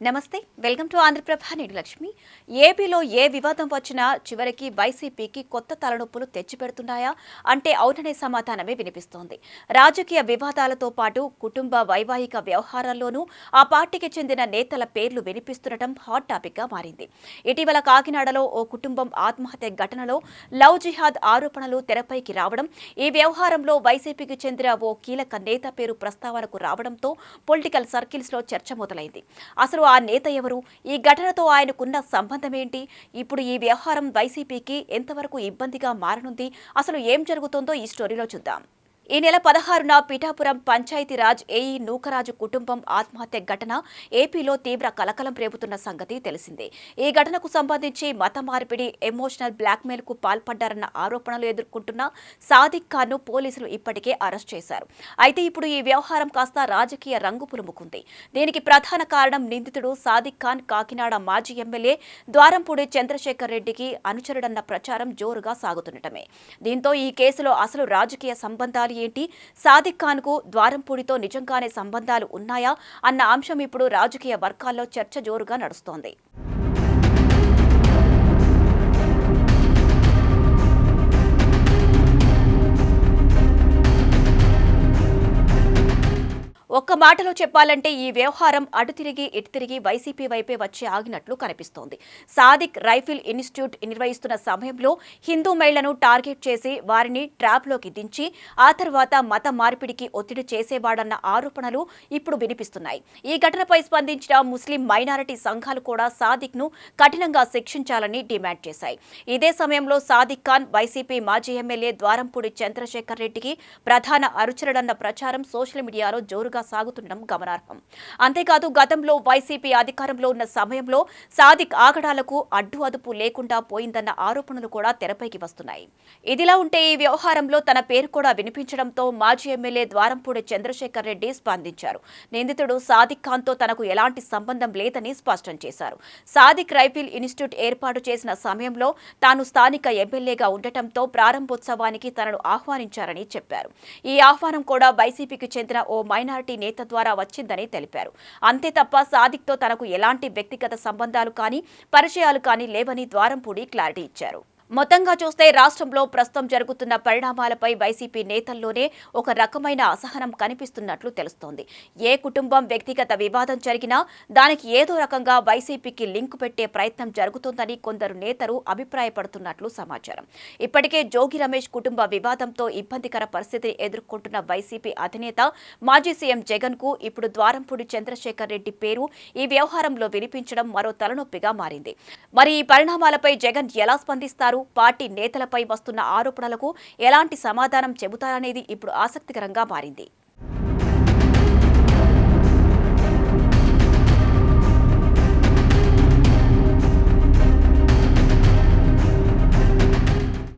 నమస్తే, welcome to Andhraprabha. నేను లక్ష్మి. ఏపీలో ఏ వివాదం వచ్చినా చివరికి వైసీపీకి కొత్త తలనొప్పులు తెచ్చిపెడుతున్నాయా అంటే అవుననే సమాధానమే వినిపిస్తోంది. రాజకీయ వివాదాలతో పాటు కుటుంబ వైవాహిక వ్యవహారాల్లోనూ ఆ పార్టీకి చెందిన నేతల పేర్లు వినిపిస్తుండటం హాట్ టాపిక్గా మారింది. ఇటీవల కాకినాడలో ఓ కుటుంబం ఆత్మహత్య ఘటనలో లవ్ జిహాద్ ఆరోపణలు తెరపైకి రావడం, ఈ వ్యవహారంలో వైసీపీకి చెందిన ఓ కీలక నేత పేరు ప్రస్తావనకు రావడంతో పొలిటికల్ సర్కిల్స్లో చర్చ మొదలైంది. అసలు ఆ నేత ఎవరు? ఈ ఘటనతో ఆయనకున్న సంబంధం ఏంటి? ఇప్పుడు ఈ వ్యవహారం వైసీపీకి ఎంతవరకు ఇబ్బందిగా మారనుంది? అసలు ఏం జరుగుతుందో ఈ స్టోరీలో చూద్దాం. ఈ నెల 16న పిఠాపురం పంచాయతీరాజ్ ఏఈ నూకరాజు కుటుంబం ఆత్మహత్య ఘటన ఏపీలో తీవ్ర కలకలం రేపుతున్న సంగతి తెలిసిందే. ఈ ఘటనకు సంబంధించి మత మార్పిడి, ఎమోషనల్ బ్లాక్మెయిల్ కు పాల్పడ్డారన్న ఆరోపణలు ఎదుర్కొంటున్న సాదిక్ ఖాన్ ను పోలీసులు ఇప్పటికే అరెస్ట్ చేశారు. అయితే ఇప్పుడు ఈ వ్యవహారం కాస్త రాజకీయ రంగు పులుముకుంది. దీనికి ప్రధాన కారణం నిందితుడు సాదిక్ ఖాన్ కాకినాడ మాజీ ఎమ్మెల్యే ద్వారంపూడి చంద్రశేఖర్ రెడ్డికి అనుచరుడన్న ప్రచారం జోరుగా సాగుతుండటమే. దీంతో ఈ కేసులో అసలు రాజకీయ సంబంధాలు ఏంటి, సాదిక్ ఖాన్ కు ద్వారంపూడితో నిజంగానే సంబంధాలు ఉన్నాయా అన్న అంశం ఇప్పుడు రాజకీయ వర్గాల్లో చర్చ జోరుగా నడుస్తోంది. ఒక్క మాటలో చెప్పాలంటే ఈ వ్యవహారం అటు తిరిగి ఇటు తిరిగి వైసీపీ వైపే వచ్చి ఆగినట్లు కనిపిస్తోంది. సాదిక్ రైఫిల్ ఇన్స్టిట్యూట్ నిర్వహిస్తున్న సమయంలో హిందూ మహిళలను టార్గెట్ చేసి వారిని ట్రాప్లోకి దించి ఆ తర్వాత మత మార్పిడికి ఒత్తిడి చేసేవాడన్న ఆరోపణలు ఇప్పుడు వినిపిస్తున్నాయి. ఈ ఘటనపై స్పందించిన ముస్లిం మైనారిటీ సంఘాలు కూడా సాదిక్ ను కఠినంగా శిక్షించాలని డిమాండ్ చేశాయి. ఇదే సమయంలో సాదిక్ ఖాన్ వైసీపీ మాజీ ఎమ్మెల్యే ద్వారంపూడి చంద్రశేఖర్ రెడ్డికి ప్రధాన అనుచరుడన్న ప్రచారం సోషల్ మీడియాలో జోరుగా సాగుతుండడం గమనార్హం. అంతేకాదు గతంలో వైసీపీ అధికారంలో ఉన్న సమయంలో సాదిక్ ఆగడాలకు అడ్డు అదుపు లేకుండా పోయిందన్న ఆరోపణలు కూడా తెరపైకి వస్తున్నాయి. ఇదిలా ఉంటే ఈ వ్యవహారంలో తన పేరు కూడా వినిపించడంతో మాజీ ఎమ్మెల్యే ద్వారంపూడి చంద్రశేఖర్ రెడ్డి స్పందించారు. నిందితుడు సాదిక్ ఖాన్ తో తనకు ఎలాంటి సంబంధం లేదని స్పష్టం చేశారు. సాదిక్ రైఫిల్ ఇన్స్టిట్యూట్ ఏర్పాటు చేసిన సమయంలో తాను స్థానిక ఎమ్మెల్యేగా ఉండటంతో ప్రారంభోత్సవానికి తనను ఆహ్వానించారని చెప్పారు. ఈ ఆహ్వానం కూడా వైసీపీకి చెందిన ఓ మైనారిటీ నేత ద్వారా వచ్చిందని తెలిపారు. అంతే తప్ప సాదిక్ తో తనకు ఎలాంటి వ్యక్తిగత సంబంధాలు కానీ పరిచయాలు కానీ లేవని ద్వారంపూడి క్లారిటీ ఇచ్చారు. మొత్తంగా చూస్తే రాష్ట్రంలో ప్రస్తుతం జరుగుతున్న పరిణామాలపై వైసీపీ నేతల్లోనే ఒక రకమైన అసహనం కనిపిస్తున్నట్లు తెలుస్తోంది. ఏ కుటుంబం వ్యక్తిగత వివాదం జరిగినా దానికి ఏదో రకంగా వైసీపీకి లింకు పెట్టే ప్రయత్నం జరుగుతోందని కొందరు నేతలు అభిప్రాయపడుతున్నట్లు సమాచారం. ఇప్పటికే జోగి రమేష్ కుటుంబ వివాదంతో ఇబ్బందికర పరిస్థితిని ఎదుర్కొంటున్న వైసీపీ అధినేత మాజీ సీఎం జగన్ కు ఇప్పుడు ద్వారంపూడి చంద్రశేఖర్ రెడ్డి పేరు ఈ వ్యవహారంలో వినిపించడం మరో తలనొప్పిగా మారింది. మరి ఈ పరిణామాలపై జగన్ ఎలా స్పందిస్తారు? పార్టీ నేతలపై వస్తున్న ఆరోపణలకు ఎలాంటి సమాధానం చెబుతారనేది ఇప్పుడు ఆసక్తికరంగా మారింది.